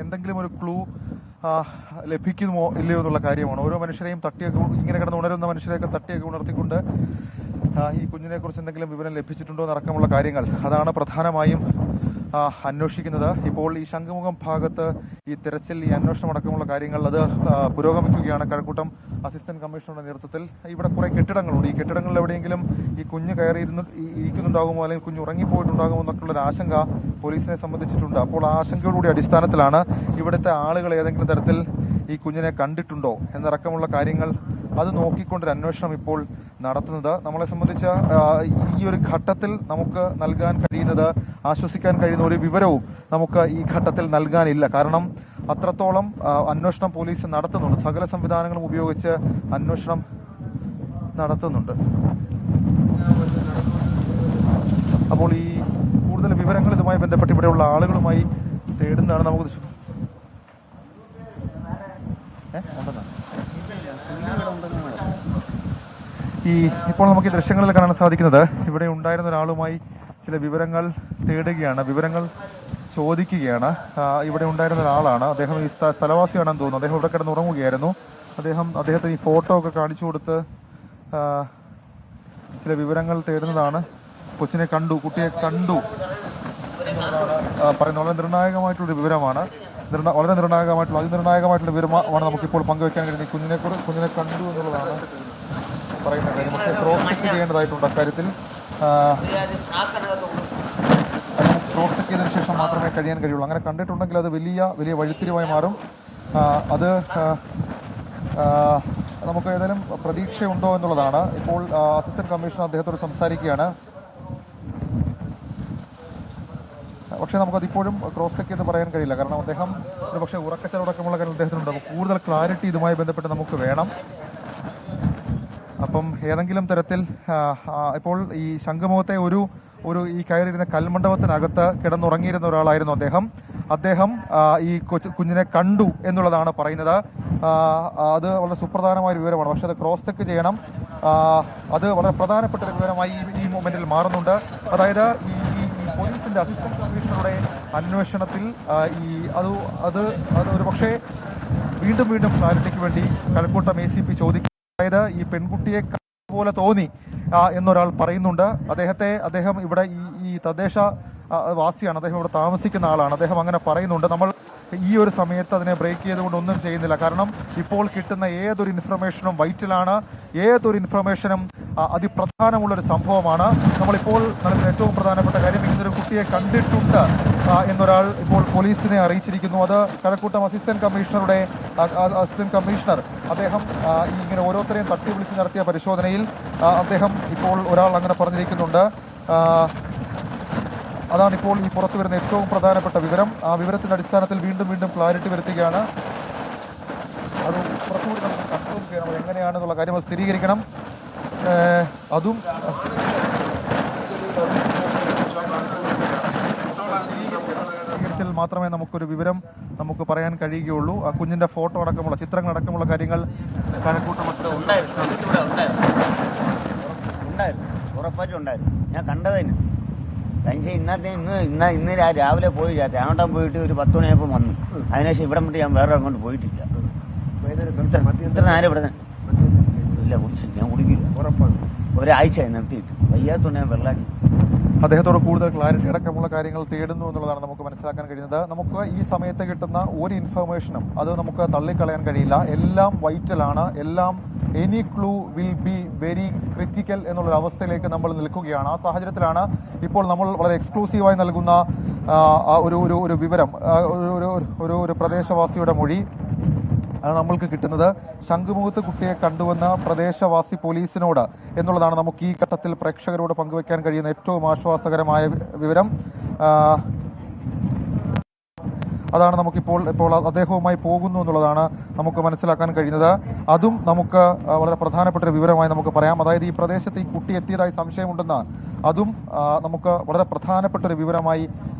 എന്തെങ്കിലും ഒരു ക്ലൂ ലഭിക്കുമോ ഇല്ലയോ എന്നുള്ള കാര്യമാണ്. ഓരോ മനുഷ്യരെയും തട്ടിയൊക്കെ ഇങ്ങനെ കിടന്ന് ഉണരുന്ന മനുഷ്യരെയൊക്കെ തട്ടിയൊക്കെ ഉണർത്തിക്കൊണ്ട് ഈ കുഞ്ഞിനെക്കുറിച്ച് എന്തെങ്കിലും വിവരം ലഭിച്ചിട്ടുണ്ടോ എന്നടക്കമുള്ള കാര്യങ്ങൾ അതാണ് പ്രധാനമായും അന്വേഷിക്കുന്നത്. ഇപ്പോൾ ഈ ശംഖുമുഖം ഭാഗത്ത് ഈ തിരച്ചിൽ, ഈ അന്വേഷണം അടക്കമുള്ള കാര്യങ്ങൾ അത് പുരോഗമിക്കുകയാണ്. കഴക്കൂട്ടം അസിസ്റ്റന്റ് കമ്മീഷണറുടെ നേതൃത്വത്തിൽ ഇവിടെ കുറെ കെട്ടിടങ്ങളുണ്ട്. ഈ കെട്ടിടങ്ങളിൽ എവിടെയെങ്കിലും ഈ കുഞ്ഞ് ഇരിക്കുന്നുണ്ടാകുമോ അല്ലെങ്കിൽ കുഞ്ഞ് ഉറങ്ങിപ്പോയിട്ടുണ്ടാകുമോ എന്നൊക്കെയുള്ളൊരു ആശങ്ക പോലീസിനെ സംബന്ധിച്ചിട്ടുണ്ട്. അപ്പോൾ ആ ആശങ്കയോടുകൂടി അടിസ്ഥാനത്തിലാണ് ഇവിടുത്തെ ആളുകൾ ഏതെങ്കിലും തരത്തിൽ ഈ കുഞ്ഞിനെ കണ്ടിട്ടുണ്ടോ എന്നടക്കമുള്ള കാര്യങ്ങൾ അത് നോക്കിക്കൊണ്ടൊരു അന്വേഷണം ഇപ്പോൾ നടത്തുന്നത്. നമ്മളെ സംബന്ധിച്ച് ഈ ഒരു ഘട്ടത്തിൽ നമുക്ക് നൽകാൻ കഴിയുന്നത്, ആശ്വസിക്കാൻ കഴിയുന്ന ഒരു വിവരവും നമുക്ക് ഈ ഘട്ടത്തിൽ നൽകാനില്ല. കാരണം അത്രത്തോളം അന്വേഷണം പോലീസ് നടത്തുന്നുണ്ട്. സകല സംവിധാനങ്ങളും ഉപയോഗിച്ച് അന്വേഷണം നടത്തുന്നുണ്ട്. അപ്പോൾ ഈ കൂടുതൽ വിവരങ്ങൾ ഇതുമായി ബന്ധപ്പെട്ട് ഇവിടെയുള്ള ആളുകളുമായി തേടുന്നതാണ് നമുക്ക് ഇപ്പോൾ നമുക്ക് ഈ ദൃശ്യങ്ങളിൽ കാണാൻ സാധിക്കുന്നത് ഇവിടെ ഉണ്ടായിരുന്ന ഒരാളുമായി ചില വിവരങ്ങൾ തേടുകയാണ്, വിവരങ്ങൾ ചോദിക്കുകയാണ്. ഇവിടെ ഉണ്ടായിരുന്ന ഒരാളാണ്, അദ്ദേഹം ഈ സ്ഥലവാസിയാണെന്ന് തോന്നുന്നു. അദ്ദേഹം ഇവിടെ കിടന്ന് ഉറങ്ങുകയായിരുന്നു. അദ്ദേഹത്തിന് ഈ ഫോട്ടോ ഒക്കെ കാണിച്ചു കൊടുത്ത് ചില വിവരങ്ങൾ തേടുന്നതാണ്. കൊച്ചിനെ കണ്ടു, കുട്ടിയെ കണ്ടു പറയുന്നത് വളരെ നിർണായകമായിട്ടുള്ള വിവരമാണ്. വളരെ നിർണായകമായിട്ടുള്ള അതിനിർണായകമായിട്ടുള്ള വിവരമാണ് നമുക്കിപ്പോൾ പങ്കുവെക്കാൻ കഴിയുന്നത്. കുഞ്ഞിനെ കണ്ടു എന്നുള്ളതാണ് പറയുന്ന കാര്യം. പക്ഷേ ക്രോസ് ചെക്ക് ചെയ്യേണ്ടതായിട്ടുണ്ട് അക്കാര്യത്തിൽ. ക്രോസ് ചെക്ക് ചെയ്തതിനു ശേഷം മാത്രമേ കഴിയാൻ കഴിയുള്ളൂ. അങ്ങനെ കണ്ടിട്ടുണ്ടെങ്കിൽ അത് വലിയ വഴിത്തിരിവായി മാറും. അത് നമുക്ക് ഏതായാലും പ്രതീക്ഷയുണ്ടോ എന്നുള്ളതാണ്. ഇപ്പോൾ അസിസ്റ്റന്റ് കമ്മീഷണർ അദ്ദേഹത്തോട് സംസാരിക്കുകയാണ്. പക്ഷേ നമുക്കതിപ്പോഴും ക്രോസ് ചെക്ക് ചെയ്ത് പറയാൻ കഴിയില്ല. കാരണം അദ്ദേഹം ഒരു പക്ഷേ ഉറക്കച്ചടക്കമുള്ള കാര്യം അദ്ദേഹത്തിനുണ്ട്. അപ്പോൾ കൂടുതൽ ക്ലാരിറ്റി ഇതുമായി ബന്ധപ്പെട്ട് നമുക്ക് വേണം. അപ്പം ഏതെങ്കിലും തരത്തിൽ ഇപ്പോൾ ഈ ശംഖുമുഖത്തെ ഒരു ഈ കയറിയിരുന്ന കൽമണ്ഡപത്തിനകത്ത് കിടന്നുറങ്ങിയിരുന്ന ഒരാളായിരുന്നു അദ്ദേഹം ഈ കുഞ്ഞിനെ കണ്ടു എന്നുള്ളതാണ് പറയുന്നത്. അത് വളരെ സുപ്രധാനമായ ഒരു വിവരമാണ്. പക്ഷെ അത് ക്രോസ് ചെക്ക് ചെയ്യണം. അത് വളരെ പ്രധാനപ്പെട്ട ഒരു വിവരമായി ഈ മൊമെന്റിൽ മാറുന്നുണ്ട്. അതായത് ഈ പോലീസിന്റെ അസിസ്റ്റന്റ് കമ്മീഷണറുടെ അന്വേഷണത്തിൽ അത് ഒരു പക്ഷേ വീണ്ടും ക്ലാരിറ്റിക്ക് വേണ്ടി കഴക്കൂട്ടം ACP ചോദിക്കും. അതായത് ഈ പെൺകുട്ടിയെ പോലെ തോന്നി എന്നൊരാൾ പറയുന്നുണ്ട്. അദ്ദേഹം ഇവിടെ ഈ തദ്ദേശ വാസിയാണ്, അദ്ദേഹം ഇവിടെ താമസിക്കുന്ന ആളാണ്. അദ്ദേഹം അങ്ങനെ പറയുന്നുണ്ട്. നമ്മൾ ഈ ഒരു സമയത്ത് അതിനെ ബ്രേക്ക് ചെയ്തുകൊണ്ട് ഒന്നും ചെയ്യുന്നില്ല. കാരണം ഇപ്പോൾ കിട്ടുന്ന ഏതൊരു ഇൻഫർമേഷനും വൈറ്റലാണ്, ഏതൊരു ഇൻഫർമേഷനും അതിപ്രധാനമുള്ളൊരു സംഭവമാണ്. നമ്മളിപ്പോൾ നൽകുന്ന ഏറ്റവും പ്രധാനപ്പെട്ട കാര്യം, ഇങ്ങനൊരു കുട്ടിയെ കണ്ടിട്ടുണ്ട് എന്നൊരാൾ ഇപ്പോൾ പോലീസിനെ അറിയിച്ചിരിക്കുന്നു. അത് കഴക്കൂട്ടം അസിസ്റ്റന്റ് കമ്മീഷണർ അദ്ദേഹം ഇങ്ങനെ ഓരോരുത്തരെയും തട്ടി വിളിച്ച് നടത്തിയ പരിശോധനയിൽ അദ്ദേഹം ഇപ്പോൾ ഒരാൾ അങ്ങനെ പറഞ്ഞിരിക്കുന്നുണ്ട്. അതാണിപ്പോൾ ഈ പുറത്തു വരുന്ന ഏറ്റവും പ്രധാനപ്പെട്ട വിവരം. ആ വിവരത്തിന്റെ അടിസ്ഥാനത്തിൽ വീണ്ടും ക്ലാരിറ്റി വരുത്തുകയാണ്. അത് കുറച്ചുകൂടി നമുക്ക് കൺഫേം ചെയ്യണം എങ്ങനെയാണെന്നുള്ള കാര്യം അത് സ്ഥിരീകരിക്കണം. അതും മാത്രമേ നമുക്കൊരു വിവരം നമുക്ക് പറയാൻ കഴിയുകയുള്ളൂ. ആ കുഞ്ഞിന്റെ ഫോട്ടോ അടക്കമുള്ള ചിത്രങ്ങളടക്കമുള്ള കാര്യങ്ങൾ ഉറപ്പായിട്ടുണ്ടായിരുന്നു. ഞാൻ കണ്ടതിന് ഇന്ന് രാവിലെ പോയി തേങ്ങോട്ടം പോയിട്ട് ഒരു 10 മണിയായപ്പോൾ വന്നു. അതിനുശേഷം ഇവിടെ വിട്ട് ഞാൻ വേറെ അങ്ങോട്ട് പോയിട്ടില്ല. ഇത്ര നേരം ഇവിടെ ഇല്ല കുടിച്ചിട്ട് ഞാൻ കുടിക്കില്ല. ഉറപ്പാണ്. ഒരാഴ്ചയായി നിർത്തിയിട്ട് വയ്യാത്തോണ്ട് ഞാൻ വെള്ളാക്കി. അദ്ദേഹത്തോട് കൂടുതൽ ക്ലാരിറ്റി അടക്കമുള്ള കാര്യങ്ങൾ തേടുന്നു എന്നുള്ളതാണ് നമുക്ക് മനസ്സിലാക്കാൻ കഴിയുന്നത്. നമുക്ക് ഈ സമയത്ത് കിട്ടുന്ന ഒരു ഇൻഫർമേഷനും അത് നമുക്ക് തള്ളിക്കളയാൻ കഴിയില്ല. എല്ലാം വൈറ്റലാണ്. എല്ലാം any clue will be very critical എന്നുള്ളൊരു അവസ്ഥയിലേക്ക് നമ്മൾ നിൽക്കുകയാണ്. ആ സാഹചര്യത്തിലാണ് ഇപ്പോൾ നമ്മൾ വളരെ എക്സ്ക്ലൂസീവായി നൽകുന്ന ഒരു വിവരം, ഒരു പ്രദേശവാസിയുടെ മൊഴി അത് നമ്മൾക്ക് കിട്ടുന്നത്. ശംഖുമുഖത്ത് കുട്ടിയെ കണ്ടുവന്ന പ്രദേശവാസി പോലീസിനോട് എന്നുള്ളതാണ് നമുക്ക് ഈ ഘട്ടത്തിൽ പ്രേക്ഷകരോട് പങ്കുവയ്ക്കാൻ കഴിയുന്ന ഏറ്റവും ആശ്വാസകരമായ വിവരം. അതാണ് നമുക്കിപ്പോൾ അദ്ദേഹവുമായി പോകുന്നു എന്നുള്ളതാണ് നമുക്ക് മനസ്സിലാക്കാൻ കഴിയുന്നത്. അതും നമുക്ക് വളരെ പ്രധാനപ്പെട്ട ഒരു വിവരമായി നമുക്ക് പറയാം. അതായത് ഈ പ്രദേശത്ത് ഈ കുട്ടി എത്തിയതായി സംശയമുണ്ടെന്ന് അതും നമുക്ക് വളരെ പ്രധാനപ്പെട്ട ഒരു വിവരമായി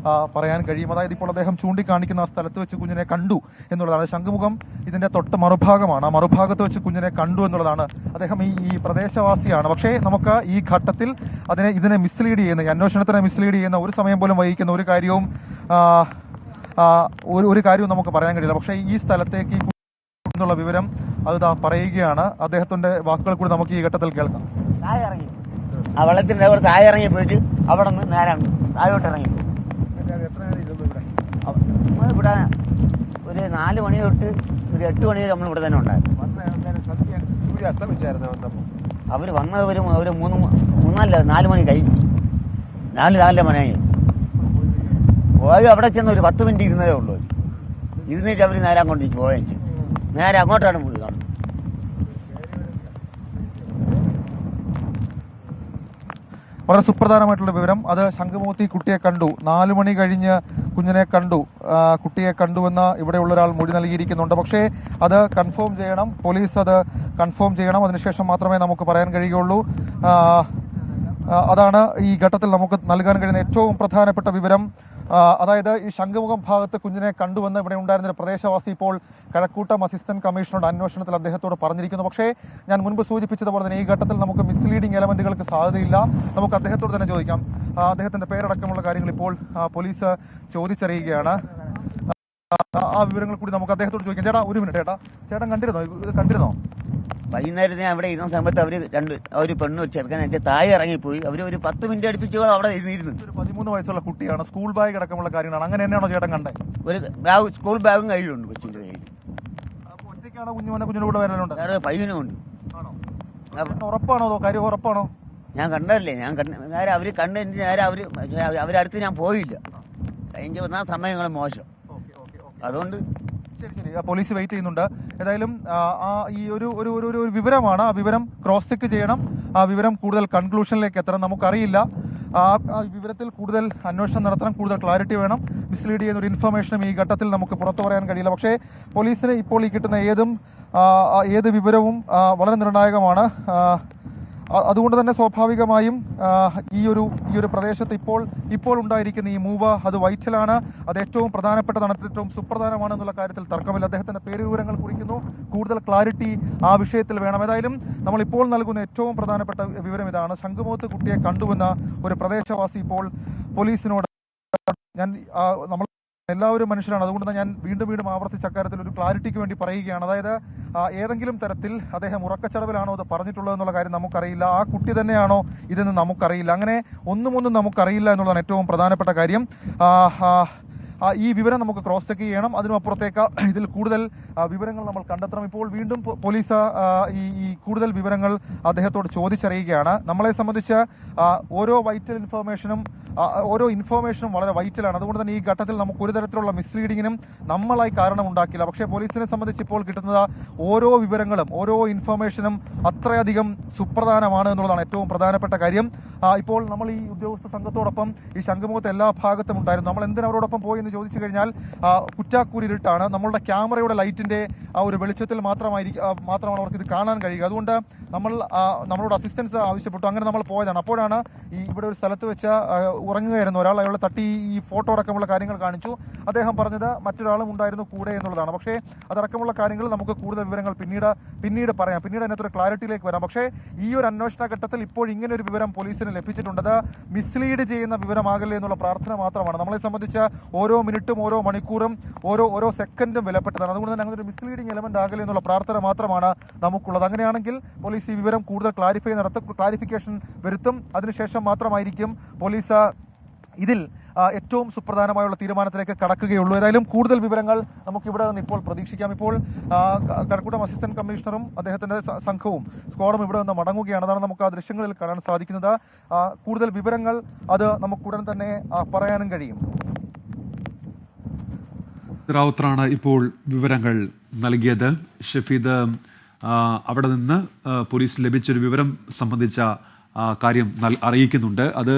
പറയാൻ കഴിയും. അതായത് ഇപ്പോൾ അദ്ദേഹം ചൂണ്ടിക്കാണിക്കുന്ന ആ സ്ഥലത്ത് വെച്ച് കുഞ്ഞിനെ കണ്ടു എന്നുള്ളതാണ്. ശംഖുമുഖം ഇതിന്റെ തൊട്ട് മറുഭാഗമാണ്. ആ മറുഭാഗത്ത് വെച്ച് കുഞ്ഞിനെ കണ്ടു എന്നുള്ളതാണ്. അദ്ദേഹം ഈ പ്രദേശവാസിയാണ്. പക്ഷേ നമുക്ക് ഈ ഘട്ടത്തിൽ ഇതിനെ മിസ്ലീഡ് ചെയ്യുന്ന, ഈ അന്വേഷണത്തിനെ മിസ്ലീഡ് ചെയ്യുന്ന, ഒരു സമയം പോലും വഹിക്കുന്ന ഒരു കാര്യവും ഒരു കാര്യവും നമുക്ക് പറയാൻ കഴിയില്ല. പക്ഷേ ഈ സ്ഥലത്തേക്ക് എന്നുള്ള വിവരം അത് പറയുകയാണ്. അദ്ദേഹത്തിന്റെ വാക്കുകൾ കൂടി നമുക്ക് ഈ ഘട്ടത്തിൽ കേൾക്കാം. താഴെ ഇറങ്ങി ആ വെള്ളത്തിൻ്റെ അവിടെ താഴെ ഇറങ്ങി പോയിട്ട് അവിടെ നിന്ന് നേരെ താഴോട്ട് ഇറങ്ങി ഇവിടെ ഒരു 4 മണി തൊട്ട് ഒരു 8 മണി വരെ നമ്മൾ ഇവിടെ തന്നെ ഉണ്ടായിരുന്നു. അവർ വന്നത് ഒരു 4 മണി കഴിഞ്ഞു. 4 മണിയായി പോയി. അവിടെ ചെന്ന് ഒരു 10 മിനിറ്റ് ഇരുന്നതേ ഉള്ളൂ. ഇരുന്നിട്ട് അവർ നേരെ അങ്ങോട്ടേക്ക് പോവുകയും ചെയ്തു. നേരെ അങ്ങോട്ടാണ് പോയി കാണുന്നത്. വളരെ സുപ്രധാനമായിട്ടുള്ള വിവരം. അത് ശംഖുമുഖത്ത് കുട്ടിയെ കണ്ടു, 4 മണി കഴിഞ്ഞ് കുഞ്ഞിനെ കണ്ടു, കുട്ടിയെ കണ്ടുവെന്ന് ഇവിടെയുള്ള ഒരാൾ മൊഴി നൽകിയിരിക്കുന്നുണ്ട്. പക്ഷേ അത് കൺഫേം ചെയ്യണം, പോലീസ് അത് കൺഫേം ചെയ്യണം. അതിനുശേഷം മാത്രമേ നമുക്ക് പറയാൻ കഴിയുകയുള്ളൂ. അതാണ് ഈ ഘട്ടത്തിൽ നമുക്ക് നൽകാൻ കഴിയുന്ന ഏറ്റവും പ്രധാനപ്പെട്ട വിവരം. അതായത് ഈ ശംഖുമുഖം ഭാഗത്ത് കുഞ്ഞിനെ കണ്ടുവെന്ന് ഇവിടെ ഉണ്ടായിരുന്ന ഒരു പ്രദേശവാസി ഇപ്പോൾ കഴക്കൂട്ടം അസിസ്റ്റന്റ് കമ്മീഷണറുടെ അന്വേഷണത്തിൽ അദ്ദേഹത്തോട് പറഞ്ഞിരിക്കുന്നു. പക്ഷേ ഞാൻ മുൻപ് സൂചിപ്പിച്ചതുപോലെ തന്നെ ഈ ഘട്ടത്തിൽ നമുക്ക് മിസ്ലീഡിംഗ് എലമെന്റുകൾക്ക് സാധ്യതയില്ല. നമുക്ക് അദ്ദേഹത്തോട് തന്നെ ചോദിക്കാം. അദ്ദേഹത്തിന്റെ പേരടക്കമുള്ള കാര്യങ്ങൾ ഇപ്പോൾ പോലീസ് ചോദിച്ചറിയുകയാണ്. ആ വിവരങ്ങൾ കൂടി നമുക്ക് അദ്ദേഹത്തോട് ചോദിക്കാം. ചേട്ടാ ഒരു മിനിറ്റ്, ചേട്ടൻ കണ്ടിരുന്നോ? വൈകുന്നേരത്തെ അവിടെ ഇരുന്ന സമയത്ത് അവർ പെണ്ണ് ചെറുക്കാൻ എൻ്റെ താഴെ ഇറങ്ങിപ്പോയി. അവർ ഒരു 10 മിനിറ്റ് അടുപ്പിച്ചോളം അവിടെ ഇരുന്നിരുന്നു. ഒരു 13 വയസ്സുള്ള കുട്ടിയാണ്, സ്കൂൾ ബാഗ് അടക്കമുള്ള കാര്യങ്ങളാണ്. അങ്ങനെ തന്നെയാണോ ചേട്ടൻ കണ്ടത്? ഒരു ബാഗ്, സ്കൂൾ ബാഗും കയ്യിലുണ്ട് കൊച്ചിൻ്റെ കയ്യിൽ. ഒറ്റയ്ക്കാണോ കുഞ്ഞിന്റെ കൂടെ വരാനുണ്ട്? വേറെ പയ്യനും ഉണ്ട്. ഉറപ്പാണോ? കാര്യം ഉറപ്പാണോ? ഞാൻ കണ്ടതല്ലേ, നേരെ അവർ കണ്ടതിന് നേരെ അവരടുത്ത് ഞാൻ പോയില്ല. കഴിഞ്ഞ വന്ന സമയങ്ങൾ മോശം, അതുകൊണ്ട് ശരി. പോലീസ് വെയിറ്റ് ചെയ്യുന്നുണ്ട്. ഏതായാലും ഈ ഒരു വിവരമാണ്. ആ വിവരം ക്രോസ് ചെക്ക് ചെയ്യണം. ആ വിവരം കൂടുതൽ കൺക്ലൂഷനിലേക്ക് എത്തണം. നമുക്കറിയില്ല. ആ വിവരത്തിൽ കൂടുതൽ അന്വേഷണം നടത്തണം, കൂടുതൽ ക്ലാരിറ്റി വേണം. മിസ്ലീഡ് ചെയ്യുന്ന ഒരു ഇൻഫർമേഷനും ഈ ഘട്ടത്തിൽ നമുക്ക് പുറത്തു പറയാൻ കഴിയില്ല. പക്ഷേ പോലീസിന് ഇപ്പോൾ ഈ കിട്ടുന്ന ഏത് വിവരവും വളരെ നിർണായകമാണ്. അതുകൊണ്ട് തന്നെ സ്വാഭാവികമായും ഈ ഒരു പ്രദേശത്ത് ഇപ്പോൾ ഉണ്ടായിരിക്കുന്ന ഈ മൂവ അത് വൈറ്റലാണ്. അത് ഏറ്റവും പ്രധാനപ്പെട്ടതാണ്, ഏറ്റവും സുപ്രധാനമാണ് എന്നുള്ള കാര്യത്തിൽ തർക്കമില്ല. അദ്ദേഹത്തിന്റെ പേര് വിവരങ്ങൾ കുറിക്കുന്നു. കൂടുതൽ ക്ലാരിറ്റി ആ വിഷയത്തിൽ വേണം. ഏതായാലും നമ്മൾ ഇപ്പോൾ നൽകുന്ന ഏറ്റവും പ്രധാനപ്പെട്ട വിവരം ഇതാണ്. ശംഖുമുഖത്ത് കുട്ടിയെ കണ്ടുവെന്ന ഒരു പ്രദേശവാസി ഇപ്പോൾ പോലീസിനോട്, നമ്മൾ എല്ലാവരും മനുഷ്യരാണ്, അതുകൊണ്ട് തന്നെ ഞാൻ വീണ്ടും ആവർത്തിച്ച അക്കാര്യത്തിൽ ഒരു ക്ലാരിറ്റിക്ക് വേണ്ടി പറയുകയാണ്. അതായത് ഏതെങ്കിലും തരത്തിൽ അദ്ദേഹം ഉറക്കച്ചടവിലാണോ അത് പറഞ്ഞിട്ടുള്ളത് എന്നുള്ള കാര്യം നമുക്കറിയില്ല. ആ കുട്ടി തന്നെയാണോ ഇതെന്ന് നമുക്കറിയില്ല. അങ്ങനെ ഒന്നും നമുക്കറിയില്ല എന്നുള്ളതാണ് ഏറ്റവും പ്രധാനപ്പെട്ട കാര്യം. ഈ വിവരം നമുക്ക് ക്രോസ് ചെക്ക് ചെയ്യണം. അതിനുമപ്പുറത്തേക്ക് ഇതിൽ കൂടുതൽ വിവരങ്ങൾ നമ്മൾ കണ്ടെത്തണം. ഇപ്പോൾ വീണ്ടും പോലീസ് ഈ കൂടുതൽ വിവരങ്ങൾ അദ്ദേഹത്തോട് ചോദിച്ചറിയുകയാണ്. നമ്മളെ സംബന്ധിച്ച് ഓരോ ഇൻഫോർമേഷനും വളരെ വൈറ്റലാണ്. അതുകൊണ്ട് തന്നെ ഈ ഘട്ടത്തിൽ നമുക്ക് ഒരു തരത്തിലുള്ള മിസ്ലീഡിങ്ങിനും നമ്മളായി കാരണം ഉണ്ടാക്കില്ല. പക്ഷേ പോലീസിനെ സംബന്ധിച്ച് ഇപ്പോൾ കിട്ടുന്നത് ഓരോ വിവരങ്ങളും, ഓരോ ഇൻഫോർമേഷനും അത്രയധികം സുപ്രധാനമാണ് എന്നുള്ളതാണ് ഏറ്റവും പ്രധാനപ്പെട്ട കാര്യം. ഇപ്പോൾ നമ്മൾ ഈ ഉദ്യോഗസ്ഥ സംഘത്തോടൊപ്പം ഈ ശംഖുമുഖത്ത് എല്ലാ ഭാഗത്തും ഉണ്ടായിരുന്നു. നമ്മൾ എന്തിനവരോടൊപ്പം പോയി എന്ന് ചോദിച്ചു കഴിഞ്ഞാൽ കുറ്റാക്കൂരിട്ടാണ്. നമ്മളുടെ ക്യാമറയുടെ ലൈറ്റിന്റെ ആ ഒരു വെളിച്ചത്തിൽ മാത്രമാണ് അവർക്ക് ഇത് കാണാൻ കഴിയുക. അതുകൊണ്ട് നമ്മളോട് അസിസ്റ്റൻസ് ആവശ്യപ്പെട്ടു. അങ്ങനെ നമ്മൾ പോയതാണ്. അപ്പോഴാണ് ഇവിടെ ഒരു സ്ഥലത്ത് വെച്ച് ഉറങ്ങുകയായിരുന്നു ഒരാൾ. അയാളെ തട്ടി ഈ ഫോട്ടോ അടക്കമുള്ള കാര്യങ്ങൾ കാണിച്ചു. അദ്ദേഹം പറഞ്ഞത് മറ്റൊരാളും ഉണ്ടായിരുന്നു കൂടെ എന്നുള്ളതാണ്. പക്ഷേ അതടക്കമുള്ള കാര്യങ്ങൾ നമുക്ക് കൂടുതൽ വിവരങ്ങൾ പിന്നീട് പറയാം. പിന്നീട് അതിനകത്തൊരു ക്ലാരിറ്റിയിലേക്ക് വരാം. പക്ഷേ ഈ ഒരു അന്വേഷണ ഘട്ടത്തിൽ ഇപ്പോൾ ഇങ്ങനെ ഒരു വിവരം പോലീസിന് ലഭിച്ചിട്ടുണ്ട്. അത് മിസ്ലീഡ് ചെയ്യുന്ന വിവരമാകല്ലേ എന്നുള്ള പ്രാർത്ഥന മാത്രമാണ്. നമ്മളെ സംബന്ധിച്ച് ഓരോ മിനിറ്റും, ഓരോ മണിക്കൂറും, ഓരോ സെക്കൻഡും വിലപ്പെട്ടതാണ്. അതുകൊണ്ട് തന്നെ അങ്ങനെ ഒരു മിസ്ലീഡിംഗ് എലമെന്റ് ആകല്ലേ എന്നുള്ള പ്രാർത്ഥന മാത്രമാണ് നമുക്കുള്ളത്. അങ്ങനെയാണെങ്കിൽ പോലീസ് ഈ വിവരം കൂടുതൽ ക്ലാരിഫിക്കേഷൻ വരുത്തും. അതിനുശേഷം മാത്രമായിരിക്കും പോലീസ് ഇതിൽ ഏറ്റവും സുപ്രധാനമായുള്ള തീരുമാനത്തിലേക്ക് കടക്കുകയുള്ളൂ. ഏതായാലും കൂടുതൽ വിവരങ്ങൾ നമുക്കിവിടെ നിന്ന് ഇപ്പോൾ പ്രതീക്ഷിക്കാം. ഇപ്പോൾ കഴക്കൂട്ടം അസിസ്റ്റന്റ് കമ്മീഷണറും അദ്ദേഹത്തിന്റെ സംഘവും സ്ക്വാഡും ഇവിടെ നിന്ന് മടങ്ങുകയാണ്. അതാണ് നമുക്ക് ആ ദൃശ്യങ്ങളിൽ കാണാൻ സാധിക്കുന്നത്. കൂടുതൽ വിവരങ്ങൾ അത് നമുക്കുടൻ തന്നെ പറയാനും കഴിയും. റാവുത്തറാണ് ഇപ്പോൾ വിവരങ്ങൾ നൽകിയത്. ഷഫീദ്, അവിടെ നിന്ന് പോലീസ് ലഭിച്ചൊരു വിവരം സംബന്ധിച്ച കാര്യം അറിയിക്കുന്നുണ്ട്. അത്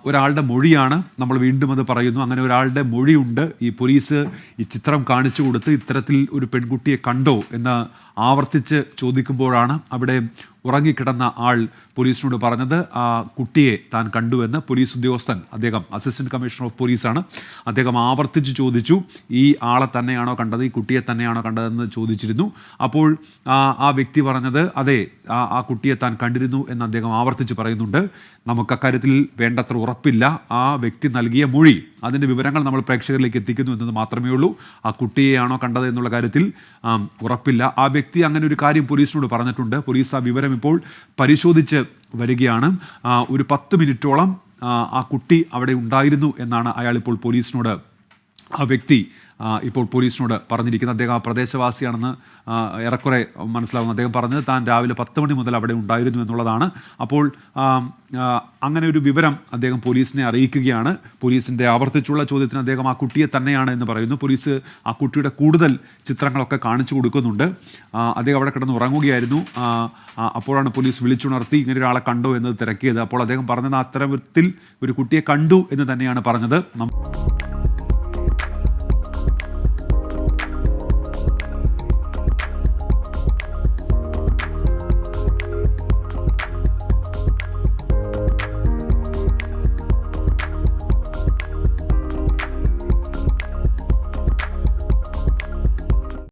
ഒരാളുടെ മൊഴിയാണ്. നമ്മൾ വീണ്ടും അത് പറയുന്നു. അങ്ങനെ ഒരാളുടെ മൊഴിയുണ്ട്. ഈ പോലീസ് ഈ ചിത്രം കാണിച്ചു കൊടുത്ത് ഇത്തരത്തിൽ ഒരു പെൺകുട്ടിയെ കണ്ടോ എന്ന് ആവർത്തിച്ച് ചോദിക്കുമ്പോഴാണ് അവിടെ ഉറങ്ങിക്കിടന്ന ആൾ പോലീസിനോട് പറഞ്ഞത് ആ കുട്ടിയെ താൻ കണ്ടുവെന്ന്. പോലീസ് ഉദ്യോഗസ്ഥൻ, അദ്ദേഹം അസിസ്റ്റന്റ് കമ്മീഷണർ ഓഫ് പോലീസാണ്, അദ്ദേഹം ആവർത്തിച്ച് ചോദിച്ചു ഈ ആളെ തന്നെയാണോ കണ്ടത്, ഈ കുട്ടിയെ തന്നെയാണോ കണ്ടതെന്ന് ചോദിച്ചിരുന്നു. അപ്പോൾ ആ വ്യക്തി പറഞ്ഞത് അതെ, ആ കുട്ടിയെ താൻ കണ്ടിരുന്നു എന്ന് അദ്ദേഹം ആവർത്തിച്ച് പറയുന്നുണ്ട്. നമുക്ക് അക്കാര്യത്തിൽ വേണ്ടത്ര ഉറപ്പില്ല. ആ വ്യക്തി നൽകിയ മൊഴി, അതിൻ്റെ വിവരങ്ങൾ നമ്മൾ പ്രേക്ഷകരിലേക്ക് എത്തിക്കുന്നു എന്നത് മാത്രമേ ഉള്ളൂ. ആ കുട്ടിയെയാണോ കണ്ടത് എന്നുള്ള കാര്യത്തിൽ ഉറപ്പില്ല. ആ വ്യക്തി അങ്ങനെ ഒരു കാര്യം പോലീസിനോട് പറഞ്ഞിട്ടുണ്ട്. പോലീസ് ആ വിവരം ഇപ്പോൾ പരിശോധിച്ച് വരികയാണ്. ഒരു 10 മിനിറ്റോളം ആ കുട്ടി അവിടെ ഉണ്ടായിരുന്നു എന്നാണ് അയാൾ ഇപ്പോൾ പോലീസിനോട്, ആ വ്യക്തി ഇപ്പോൾ പോലീസിനോട് പറഞ്ഞിരിക്കുന്നത്. അദ്ദേഹം ആ പ്രദേശവാസിയാണെന്ന് ഏറെക്കുറെ മനസ്സിലാവുന്നു. അദ്ദേഹം പറഞ്ഞത് താൻ രാവിലെ 10 മണി മുതൽ അവിടെ ഉണ്ടായിരുന്നു എന്നുള്ളതാണ്. അപ്പോൾ അങ്ങനെ ഒരു വിവരം അദ്ദേഹം പോലീസിനെ അറിയിക്കുകയാണ്. പോലീസിൻ്റെ ആവർത്തിച്ചുള്ള ചോദ്യത്തിന് അദ്ദേഹം ആ കുട്ടിയെ തന്നെയാണ് എന്ന് പറയുന്നു. പോലീസ് ആ കുട്ടിയുടെ കൂടുതൽ ചിത്രങ്ങളൊക്കെ കാണിച്ചു കൊടുക്കുന്നുണ്ട്. അദ്ദേഹം അവിടെ കിടന്ന് ഉറങ്ങുകയായിരുന്നു. അപ്പോഴാണ് പോലീസ് വിളിച്ചുണർത്തി ഇങ്ങനെ ഒരാളെ കണ്ടോ എന്ന് തിരക്കിയത്. അപ്പോൾ അദ്ദേഹം പറഞ്ഞത് അത്തരത്തിൽ ഒരു കുട്ടിയെ കണ്ടു എന്ന് തന്നെയാണ് പറഞ്ഞത്.